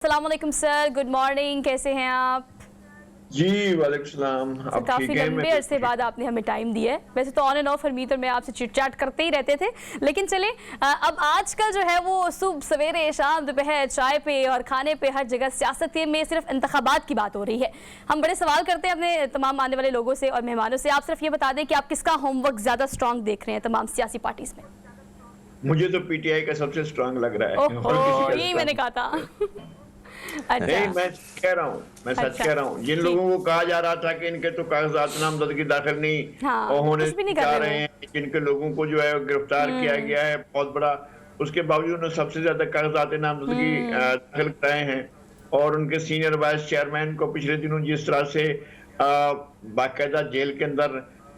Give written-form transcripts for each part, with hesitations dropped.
अस्सलाम वालेकुम sir, good morning, कैसे हैं आप? जी वालेकुम सलाम। सर काफ़ी लंबे अरसे बाद आपने हमें टाइम दिया है। वैसे तो ऑन एंड ऑफ हरमीत और मैं आपसे चिट चैट करते ही रहते थे, लेकिन चले अब आजकल जो है वो सुबह सवेरे शाम दोपहर चाय पे और खाने पे हर जगह सियासत में सिर्फ इंतखाबात की बात हो रही है। हम बड़े सवाल करते हैं अपने तमाम आने वाले लोगों से और मेहमानों से। आप सिर्फ ये बता दें कि आप किसका होमवर्क ज़्यादा स्ट्रॉन्ग देख रहे हैं तमाम सियासी पार्टीज में? मुझे तो पीटीआई का सबसे स्ट्रांग लग रहा है और किसी का यही मैंने कहा था। नहीं, अच्छा, मैं कह रहा हूँ, मैं सच अच्छा, कह रहा हूँ। जिन जी, लोगों को कहा जा रहा था कि इनके तो कागजात नामजदगी दाखिल नहीं हाँ, होने कुछ भी नहीं कर जा रहे रहे वो। हैं, जिनके लोगों को जो है गिरफ्तार किया गया है बहुत बड़ा, उसके बावजूद उन्होंने सबसे ज्यादा कागजात नामजदगी दाखिल कराए हैं। और उनके सीनियर वाइस चेयरमैन को पिछले दिनों जिस तरह से बाकायदा जेल के अंदर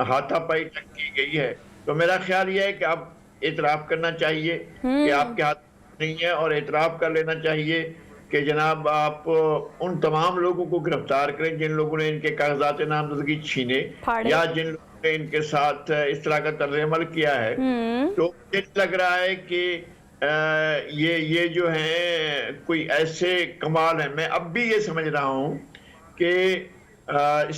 हाथापाई तक की गई है, तो मेरा ख्याल यह है कि अब एतराफ करना चाहिए कि आपके हाथ नहीं है, और एतराफ कर लेना चाहिए कि जनाब आप उन तमाम लोगों को गिरफ्तार करें जिन लोगों ने इनके कागजात नामजदगी छीने फाड़े। या जिन लोगों ने इनके साथ इस तरह का तर्ज अमल किया है। तो मुझे लग रहा है कि ये जो है कोई ऐसे कमाल है। मैं अब भी ये समझ रहा हूँ कि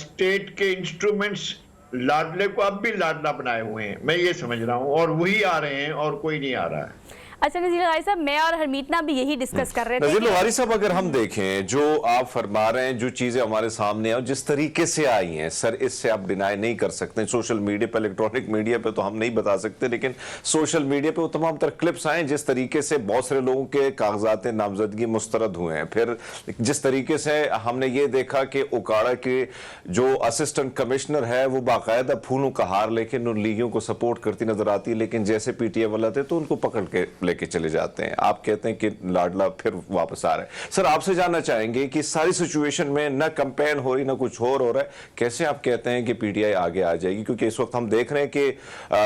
स्टेट के इंस्ट्रूमेंट्स लाडले को अब भी लाडला बनाए हुए हैं, मैं ये समझ रहा हूँ, और वही आ रहे हैं और कोई नहीं आ रहा है। अच्छा नज़ीर लवारी साहब, मैं और हरमीत ना भी यही डिस्कस कर रहे थे नज़ीर कि लवारी साहब, अगर हम देखें जो आप फरमा रहे हैं, जो चीजें हमारे सामने और जिस तरीके से आई हैं सर, इससे आप डिनाई नहीं कर सकते। सोशल मीडिया पे, इलेक्ट्रॉनिक मीडिया पे तो हम नहीं बता सकते, लेकिन सोशल मीडिया पे वो तमाम तरह क्लिप्स आए जिस तरीके से बहुत सारे लोगों के कागजात नामजदगी मुस्तरद हुए हैं। फिर जिस तरीके से हमने ये देखा कि उकाड़ा के जो असिस्टेंट कमिश्नर है वो बाकायदा फूलों का हार लेके उन लीगियों को सपोर्ट करती नजर आती है, लेकिन जैसे पीटीआई वाला थे तो उनको पकड़ के लेके चले जाते हैं। आप कहते हैं कि लाडला फिर वापस आ रहा है। सर आपसे जानना चाहेंगे कि सारी सिचुएशन में न कैंपेन हो रही, न कुछ और हो रहा है, कैसे आप कहते हैं कि पीटीआई आगे आ जाएगी? क्योंकि इस वक्त हम देख रहे हैं कि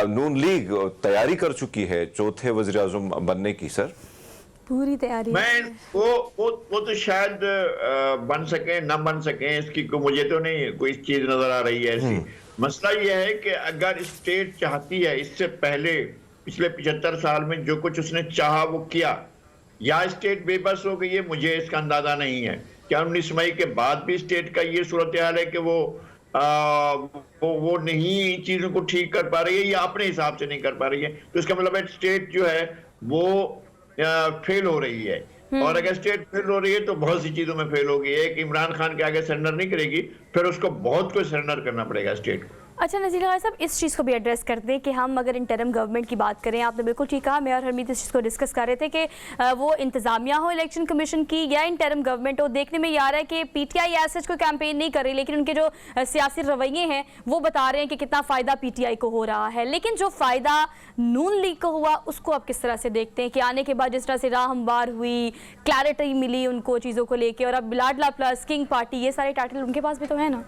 नून लीग तैयारी कर चुकी है चौथे वज़ीर आज़म बनने की। सर पूरी तैयारी मैं वो तो शायद बन सके न बन सके, इसकी को मुझे तो नहीं कोई चीज नजर आ रही है ऐसी। मसला यह है कि अगर स्टेट चाहती है, इससे पहले पिछले 75 साल में जो कुछ उसने चाहा वो किया, या स्टेट बेबस हो गई है, मुझे इसका अंदाजा नहीं है। क्या 19 मई के बाद भी स्टेट का ये सूरत हाल है कि वो नहीं चीजों को ठीक कर पा रही है या अपने हिसाब से नहीं कर पा रही है? तो इसका मतलब है स्टेट जो है वो फेल हो रही है। और अगर स्टेट फेल हो रही है तो बहुत सी चीजों में फेल होगी। एक, इमरान खान के आगे सरेंडर नहीं करेगी, फिर उसको बहुत कुछ सरेंडर करना पड़ेगा स्टेट को। अच्छा नज़ीर लवारी साहब, इस चीज़ को भी एड्रेस कर दें कि हम अगर इंटरिम गवर्नमेंट की बात करें, आपने बिल्कुल ठीक कहा, मैं और हरमीत इस चीज़ को डिस्कस कर रहे थे कि वो इंतज़ामिया हो इलेक्शन कमीशन की या इंटरिम गवर्नमेंट हो। देखने में ये आ रहा है कि पीटीआई ऐसे कोई कैंपेन नहीं कर रही, लेकिन उनके जो सियासी रवैये हैं वो बता रहे हैं कि कितना फ़ायदा पीटीआई को हो रहा है। लेकिन जो फ़ायदा नून लीग को हुआ उसको आप किस तरह से देखते हैं कि आने के बाद जिस तरह से राह हमवार हुई, क्लैरिटी मिली उनको चीज़ों को लेकर, और अब लाडला प्लस किंग पार्टी, ये सारे टाइटल उनके पास भी तो है ना?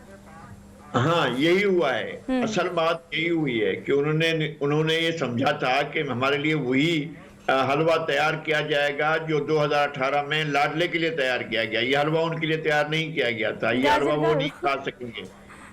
हाँ, यही हुआ है। असल बात यही हुई है कि उन्होंने ये समझा था कि हमारे लिए वही हलवा तैयार किया जाएगा जो 2018 में लाडले के लिए तैयार किया गया। ये हलवा उनके लिए तैयार नहीं किया गया था, ये हलवा वो नहीं खा सकेंगे।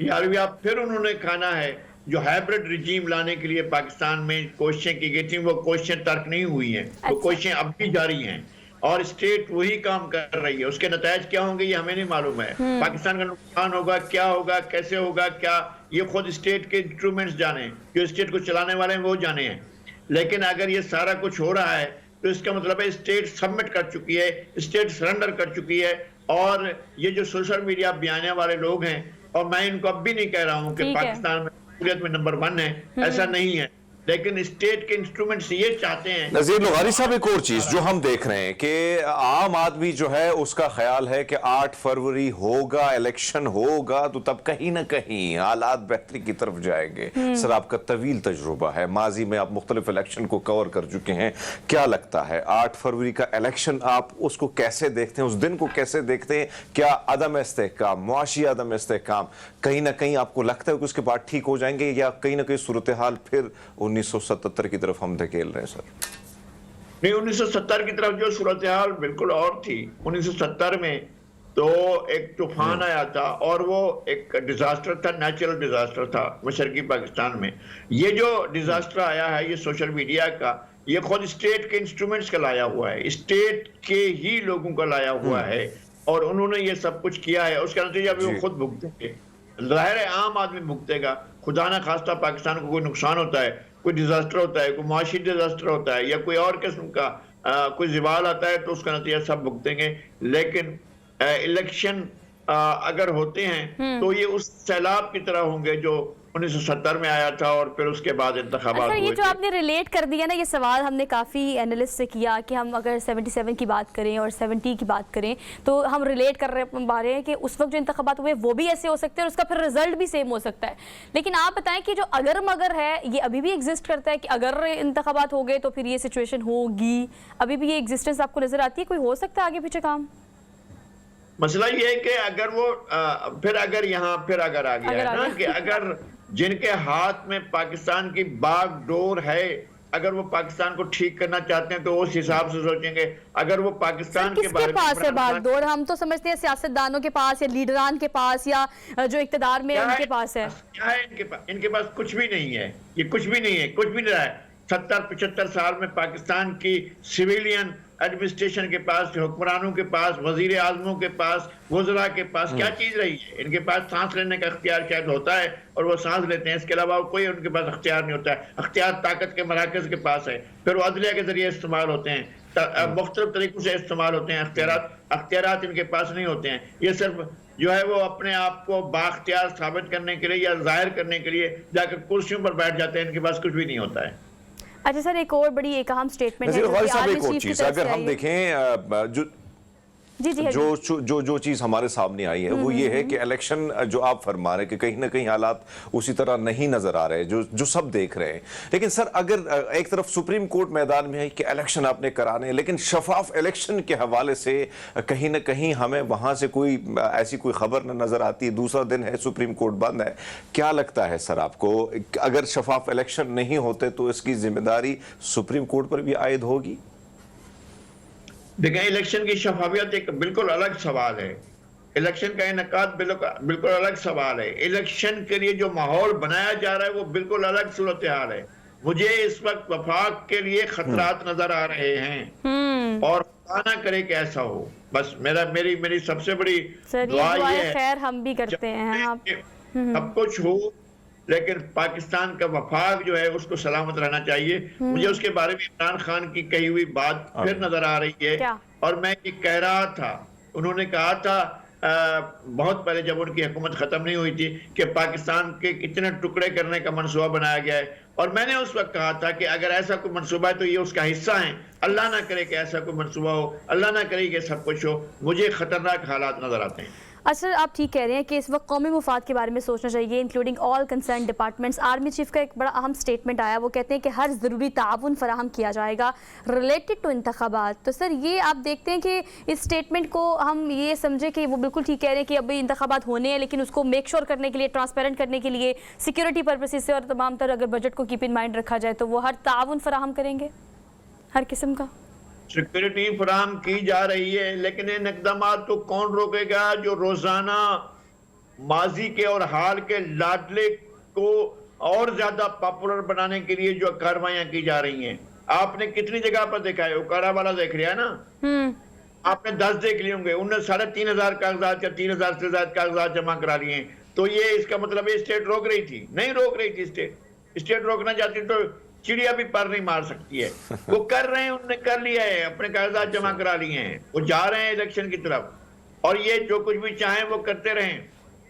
ये हलवा फिर उन्होंने खाना है जो हाइब्रिड रिजीम लाने के लिए पाकिस्तान में कोशिशें की गई थी, वो कोशिशें तर्क नहीं हुई हैं। वो कोशिशें अब भी जारी हैं और स्टेट वही काम कर रही है। उसके नतीजे क्या होंगे ये हमें नहीं मालूम है। पाकिस्तान का नुकसान होगा, क्या होगा, कैसे होगा, क्या, ये खुद स्टेट के इंस्ट्रूमेंट्स जाने, जो स्टेट को चलाने वाले हैं वो जाने हैं। लेकिन अगर ये सारा कुछ हो रहा है तो इसका मतलब है स्टेट सबमिट कर चुकी है, स्टेट सरेंडर कर चुकी है। और ये जो सोशल मीडिया बयाने वाले लोग हैं, और मैं इनको अब भी नहीं कह रहा हूँ कि पाकिस्तान में नंबर 1 है, ऐसा नहीं है, लेकिन स्टेट के इंस्ट्रूमेंट्स ये चाहते हैं। नज़ीर लवारी साहब, एक और चीज जो हम देख रहे हैं कि आम आदमी जो है उसका ख्याल है कि 8 फरवरी होगा, इलेक्शन होगा, तो तब कहीं ना कहीं हालात बेहतरी की तरफ जाएंगे। सर आपका तवील तजुर्बा है, माजी में आप मुख्तलिफ इलेक्शन को कवर कर चुके हैं, क्या लगता है 8 फरवरी का इलेक्शन आप उसको कैसे देखते हैं, उस दिन को कैसे देखते हैं? क्या अदम इस्तेहकाम, मुआशी अदम इस्तेहकाम कहीं ना कहीं आपको लगता है कि उसके बाद ठीक हो जाएंगे, या कहीं ना कहीं सूरत हाल फिर 1977 की तरफ हम धकेल रहे हैं? सर नहीं, 1970 की तरफ जो सूरत हाल बिल्कुल और थी। 1970 में तो एक तूफान आया था और वो एक डिजास्टर था, नेचुरल डिजास्टर था मशरकी पाकिस्तान में। ये जो डिजास्टर आया है ये सोशल मीडिया का, ये खुद स्टेट के इंस्ट्रूमेंट्स का लाया हुआ है, स्टेट के ही लोगों का लाया हुआ है, और उन्होंने ये सब कुछ किया है। उसका नतीजा भी वो खुद भुगतेंगे, जाहिर है आम आदमी भुगतेगा। खुदा ना खास्ता पाकिस्तान को कोई नुकसान होता है, कोई डिजास्टर होता है, कोई माशी डिजास्टर होता है, या कोई और किस्म का कोई जिवाल आता है, तो उसका नतीजा सब भुगतेंगे। लेकिन इलेक्शन अगर होते हैं तो ये उस सैलाब की तरह होंगे जो 1970 में आया था और फिर उसके बाद इंतखाबात हुए। हुए। ये जो आपने रिलेट कर दिया ना, ये सवाल हमने काफ़ी एनालिस्ट से किया कि हम अगर 77 की बात करें और 70 की बात करें तो हम रिलेट कर रहे हैं कि उस वक्त जो इंतखाबात हुए वो भी ऐसे हो सकते हैं और उसका फिर रिजल्ट भी सेम हो सकता है। लेकिन आप बताएं कि जो अगर मगर है ये अभी भी एग्जिस्ट करता है कि अगर इंतखाबात हो गए तो फिर ये सिचुएशन होगी, अभी भी ये एग्जिस्टेंस आपको नजर आती है? कोई हो सकता है आगे पीछे काम? मसला ये है कि अगर वो फिर अगर यहाँ फिर अगर आ गया है ना कि अगर जिनके हाथ में पाकिस्तान की बागडोर है, अगर वो पाकिस्तान को ठीक करना चाहते हैं तो उस हिसाब से सोचेंगे। अगर वो पाकिस्तान के बारे में पास है बागडोर, हम तो समझते हैं सियासतदानों के पास या लीडरान के पास या जो इक्तदार में उनके पास है। क्या है इनके पास कुछ भी नहीं है, ये कुछ भी नहीं है, कुछ भी नहीं रहा है। 70-75 साल में पाकिस्तान की सिविलियन एडमिनिस्ट्रेशन के पास, हुक्मरानों के पास, वजीर आजमों के पास, वज़रा के पास क्या चीज रही है? इनके पास सांस लेने का अख्तियार शायद होता है और वो सांस लेते हैं, इसके अलावा कोई उनके पास अख्तियार नहीं होता है। अख्तियार ताकत के मराकज के पास है, फिर वो अदलिया के जरिए इस्तेमाल होते हैं, मुख्तलिफ तरीकों से इस्तेमाल होते हैं। अख्तियारात इनके पास नहीं होते हैं। ये सिर्फ जो है वो अपने आप को बाख्तियार साबित करने के लिए या जाहिर करने के लिए जाकर कुर्सियों पर बैठ जाते हैं, इनके पास कुछ भी नहीं होता है। अच्छा सर, एक और बड़ी एक अहम स्टेटमेंट है एक और चीज अगर हम देखें जो चीज हमारे सामने आई है वो ये है कि इलेक्शन जो आप फरमा रहे हैं कि कहीं ना कहीं हालात उसी तरह नहीं नजर आ रहे जो सब देख रहे हैं। लेकिन सर अगर एक तरफ सुप्रीम कोर्ट मैदान में है कि इलेक्शन आपने कराने, लेकिन शफाफ इलेक्शन के हवाले से कहीं ना कहीं हमें वहां से कोई ऐसी कोई खबर न नजर आती। दूसरा दिन है, सुप्रीम कोर्ट बंद है। क्या लगता है सर आपको, अगर शफाफ इलेक्शन नहीं होते तो इसकी जिम्मेदारी सुप्रीम कोर्ट पर भी आयद होगी? देखें, इलेक्शन की शफाफियत एक बिल्कुल अलग सवाल है, इलेक्शन का इनेकाद बिल्कुल अलग सवाल है। इलेक्शन के लिए जो माहौल बनाया जा रहा है वो बिल्कुल अलग सूरत हाल है। मुझे इस वक्त वफाक के लिए खतरात नजर आ रहे हैं और खुदा ना करे कि ऐसा हो। बस मेरी सबसे बड़ी दुआ ये है, खैर हम भी करते हैं, सब कुछ हो लेकिन पाकिस्तान का वफाक जो है उसको सलामत रहना चाहिए। मुझे उसके बारे में इमरान खान की कही हुई बात फिर नजर आ रही है और मैं ये कह रहा था, उन्होंने कहा था बहुत पहले जब उनकी हुकूमत खत्म नहीं हुई थी कि पाकिस्तान के इतने टुकड़े करने का मंसूबा बनाया गया है, और मैंने उस वक्त कहा था कि अगर ऐसा कोई मंसूबा है तो ये उसका हिस्सा है। अल्लाह ना करे कि ऐसा कोई मंसूबा हो, अल्लाह ना करे कि सब कुछ हो। मुझे खतरनाक हालात नजर आते हैं। अच्छा, आप ठीक कह रहे हैं कि इस वक्त कौमी मुफाद के बारे में सोचना चाहिए, including all concern departments. Army chief का एक बड़ा अहम स्टेटमेंट आया, वो कहते हैं कि हर ज़रूरी ताउन फराहम किया जाएगा रिलेटेड टू इंतखाबात। तो सर ये आप देखते हैं कि इस स्टेटमेंट को हम ये समझे कि वो बिल्कुल ठीक कह रहे हैं कि अभी इंतखाबात होने हैं, लेकिन उसको मेक श्योर करने के लिए, ट्रांसपेरेंट करने के लिए, सिक्योरिटी पर्पसेज से और तमाम तरह अगर बजट को कीप इन माइंड रखा जाए तो वो हर ताउन फराहम करेंगे, हर किस्म का सिक्योरिटी फराहम की जा रही है। लेकिन इन इकदामात को कौन रोकेगा जो रोजाना माजी के और हाल के लाडले को और ज्यादा पॉपुलर बनाने के लिए जो कार्रवाइयां की जा रही हैं? आपने कितनी जगह पर देखा है? उकारा वाला देख लिया है ना, आपने 10 देख लिए होंगे, उन्होंने 3,500 कागजात या 3,000 से ज्यादा कागजात जमा करा लिए। तो ये इसका मतलब है स्टेट रोक रही थी? नहीं रोक रही थी। स्टेट रोकना चाहती तो चिड़िया भी पर नहीं मार सकती है। वो कर रहे हैं, उन्होंने कर लिया है, अपने कागजात जमा करा लिए हैं, वो जा रहे हैं इलेक्शन की तरफ, और ये जो कुछ भी चाहें वो करते रहें।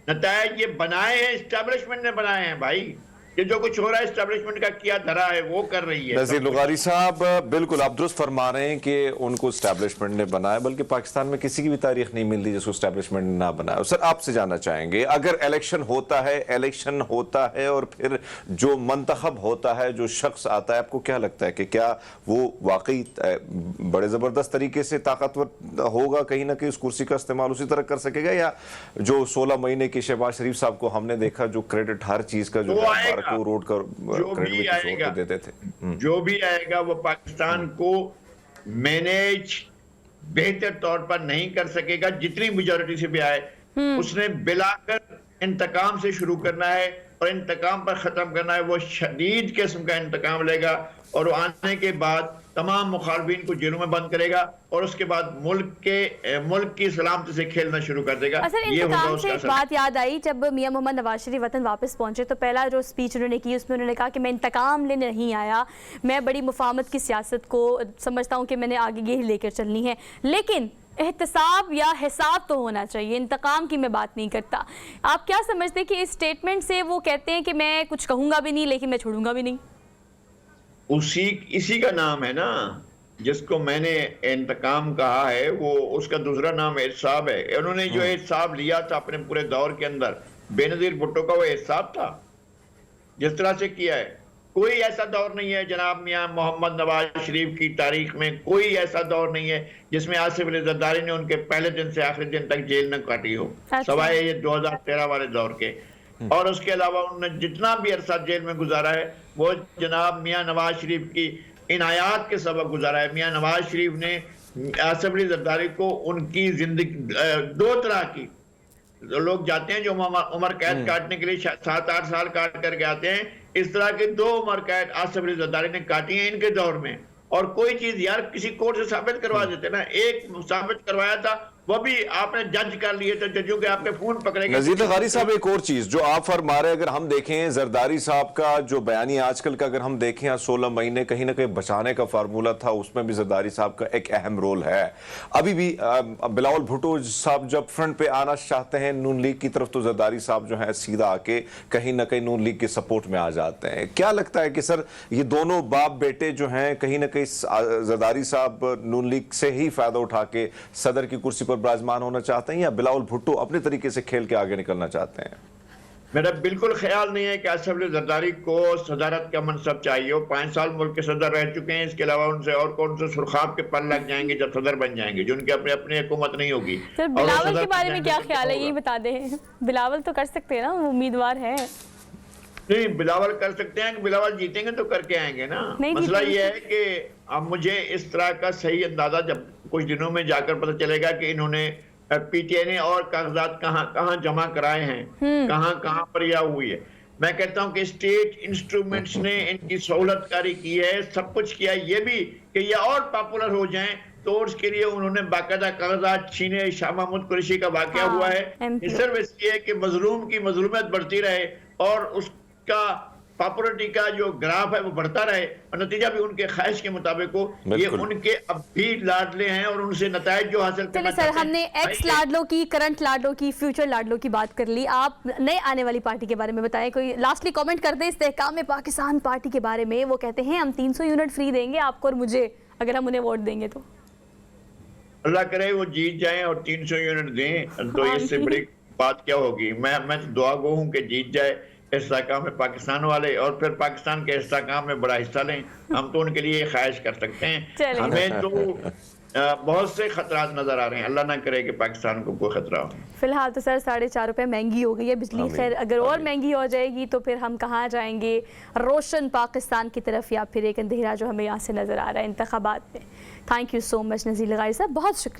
नतायज ये बनाए हैं, एस्टेब्लिशमेंट ने बनाए हैं भाई। ये जो कुछ हो रहा है एस्टेब्लिशमेंट का किया धरा है वो कर रही है। नज़ीर लुगारी साहब, बिल्कुल आप दुरुस्त फरमा रहे हैं कि उनको एस्टेब्लिशमेंट ने बनाया, बल्कि पाकिस्तान में किसी की भी तारीख नहीं मिलती जिसको एस्टेब्लिशमेंट ने ना बनाया। सर आपसे जानना चाहेंगे, अगर इलेक्शन होता है और फिर जो मंतखब होता है, जो शख्स आता है, आपको क्या लगता है कि क्या वो वाकई बड़े ज़बरदस्त तरीके से ताकतवर होगा, कहीं ना कहीं उस कुर्सी का इस्तेमाल उसी तरह कर सकेगा, या जो 16 महीने के शहबाज शरीफ साहब को हमने देखा जो क्रेडिट हर चीज का जो को रोड कर देते थे, जो भी आएगा वो पाकिस्तान को मैनेज बेहतर तौर पर नहीं कर सकेगा। जितनी मेजॉरिटी से भी आए उसने बिलाकर इंतकाम से शुरू करना है और इंतकाम पर खत्म करना है। वो शदीद किस्म का इंतकाम लेगा और वो आने के बाद तमाम मुखालफिन को जेलों में बंद करेगा और उसके बाद मुल्क की सलामती से खेलना शुरू कर देगा। सर, ये होगा इंतकाम से उसका एक बात याद आई, जब मियां मोहम्मद नवाज शरीफ वतन वापस पहुंचे तो पहला जो स्पीच उन्होंने की उसमें उन्होंने कहा कि मैं इंतकाम लेने नहीं आया, मैं बड़ी मुफाहमत की सियासत को समझता हूँ कि मैंने आगे यही लेकर चलनी है, लेकिन एहतसाब या हिसाब तो होना चाहिए, इंतकाम की मैं बात नहीं करता। आप क्या समझते हैं कि इस स्टेटमेंट से वो कहते हैं कि मैं कुछ कहूँगा भी नहीं लेकिन मैं छोड़ूंगा भी नहीं? इसी का नाम है ना, जिसको मैंने इंतकाम कहा है, वो उसका दूसरा नाम एहतसाब है। उन्होंने जो एहतसाब लिया था अपने पूरे दौर के अंदर, बेनजीर भुट्टो का वो एहतसाब था जिस तरह से किया है। कोई ऐसा दौर नहीं है जनाब मियां मोहम्मद नवाज शरीफ की तारीख में, कोई ऐसा दौर नहीं है जिसमें आसिफ अली जरदारी ने उनके पहले दिन से आखिरी दिन तक जेल न काटी हो, सवाए ये 2013 वाले दौर के। और उसके अलावा उन्होंने जितना भी अरसा जेल में गुजारा है वो जनाब मियां नवाज शरीफ की इनायात के सबब गुजारा है। मियां नवाज शरीफ ने आसिफ अली जरदारी को उनकी जिंदगी दो तरह की, लोग जाते हैं जो उम्र कैद काटने के लिए 7-8 साल काट करके आते हैं, इस तरह के 2 उम्र कैद आसिफ अली जरदारी ने काटी है इनके दौर में। और कोई चीज यार किसी कोर्ट से साबित करवा देते ना, एक साबित करवाया था वो भी आपने जज कर लिए थे, जजों के आपके फोन पकड़ेंगे। नज़ीर लगारी साहब, एक और चीज जो आप फरमा रहे हैं, अगर हम देखें जरदारी साहब का जो बयानी आजकल का अगर हम देखें, 16 महीने कहीं ना कहीं बचाने का फार्मूला था, उसमें भी जरदारी साहब का एक अहम रोल है। अभी भी बिलावल भुट्टो साहब जब फ्रंट पे आना चाहते हैं नून लीग की तरफ, तो जरदारी साहब जो है सीधा आके कहीं ना कहीं नून लीग के सपोर्ट में आ जाते हैं। क्या लगता है कि सर ये दोनों बाप बेटे जो हैं कहीं ना कहीं जरदारी साहब नून लीग से ही फायदा उठा के सदर की कुर्सी विराजमान होना चाहते हैं, या बिलावल भुट्टो अपने तरीके से खेल के आगे निकलना चाहते हैं? मेरा बिल्कुल ख्याल नहीं है कि आसिफ अली जरदारी को सदारत का मनसब चाहिए। वो 5 साल मुल्क के सदर रह चुके हैं, इसके अलावा उनसे और कौन से सुरखाब के पर लग जाएंगे जब सदर बन जाएंगे, जो उनकी अपनी हुकूमत नहीं होगी। सर, बिलावल के बारे में क्या ख्याल है, यही बता दें। बिलावल तो कर सकते हैं ना, वो उम्मीदवार है। नहीं, बिलावल कर सकते हैं कि बिलावल जीतेंगे तो करके आएंगे ना। मसला ये है कि अब मुझे इस तरह का सही अंदाजा जब कुछ दिनों में जाकर पता चलेगा कि इन्होंने पीटीआई ने और कागजात कहां जमा कराए हैं, कहां पर यह हुई है। मैं कहता हूं कि स्टेट इंस्ट्रूमेंट्स ने इनकी सहूलतकारी की है, सब कुछ किया, ये भी कि ये और पॉपुलर हो जाएं, तो उसके लिए उन्होंने बाकायदा कागजात छीने। शाह महमूद कुरैशी का वाकया हुआ है, सिर्फ इसलिए है कि मजलूम की मजलूमियत बढ़ती रहे और उसका पॉपुलरिटी का जो ग्राफ है वो बढ़ता रहे, और नतीजा भी उनके ख्वाहिश के मुताबिक हो। ये उनके अब भी लाडले हैं और उनसे नतायज जो हासिल करना चाहते हैं। सर, हमने एक्स लाडलों की, करंट लाडलों की, फ्यूचर लाडलों की बात कर ली। आप नए आने वाली पार्टी के बारे में बताएं, कोई लास्टली कमेंट कर दें इस्तेहकाम में पाकिस्तान पार्टी के बारे में। वो कहते हैं हम 300 यूनिट फ्री देंगे आपको और मुझे, अगर हम उन्हें वोट देंगे तो। अल्लाह करे वो जीत जाएं और 300 यूनिट दें, तो इससे बड़ी बात क्या होगी। मैं दुआ गो हूं कि जीत जाए इस्तेहकाम में पाकिस्तान वाले, और फिर पाकिस्तान के इस्तेहकाम में बड़ा हिस्सा लें। हम तो उनके लिए ख्वाहिश कर सकते हैं। हमें तो बहुत से खतरात नजर आ रहे हैं, अल्लाह ना करे कि पाकिस्तान को कोई खतरा हो। फिलहाल तो सर 4.5 रुपए महंगी हो गई है बिजली। खैर, अगर और महंगी हो जाएगी तो फिर हम कहाँ जाएंगे, रोशन पाकिस्तान की तरफ या फिर एक अंधेरा जो हमें यहाँ से नजर आ रहा है इंतखाबात में। थैंक यू सो मच नज़ीर लगारी साहब, बहुत शुक्रिया।